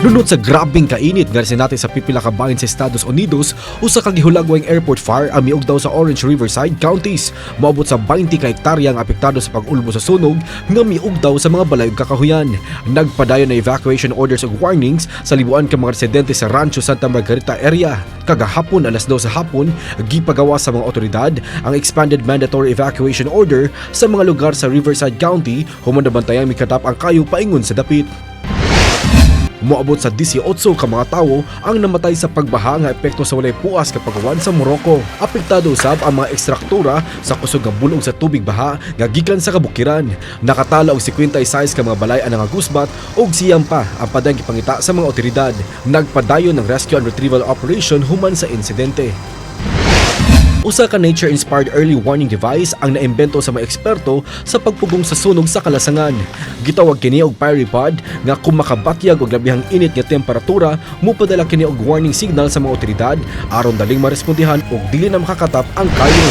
Nunod sa grabing kainit nga natin sa pipila ka bahin sa Estados Unidos, usa ka gihulagwang airport fire ang miog daw sa Orange Riverside counties. Moabot sa 20 ka hektarya ang apektado sa pag-ulbo sa sunog nga miog daw sa mga balay ug kakahuyan. Nagpadayon na evacuation orders ug warnings sa libuan ka mga residente sa Rancho Santa Margarita area. Kagahapon alas 2 sa hapon, gipagawa sa mga otoridad ang expanded mandatory evacuation order sa mga lugar sa Riverside County human nabantayang mikatap ang kayo paingon sa dapit. Moabot sa 18 ka mga tawo ang namatay sa pagbaha nga epekto sa walay puas ka pagawan sa Morocco. Apektado usab ang mga ekstruktura sa kusog nga bulong sa tubig baha nga gikan sa kabukiran. Nakatala og 56 ka mga balay-an nga gusbat ug siyam pa ang padang gipangita sa mga otoridad. Nagpadayon ng rescue and retrieval operation human sa insidente. Usa ka nature-inspired early warning device ang naimbento sa mga eksperto sa pagpugong sa sunog sa kalasangan. Gitawag kini og PyriPod nga kung makabatyag og labihang init nga temperatura, mupadala kini og warning signal sa mga otoridad aron daling marespondihan og dili na makakatap ang kayo.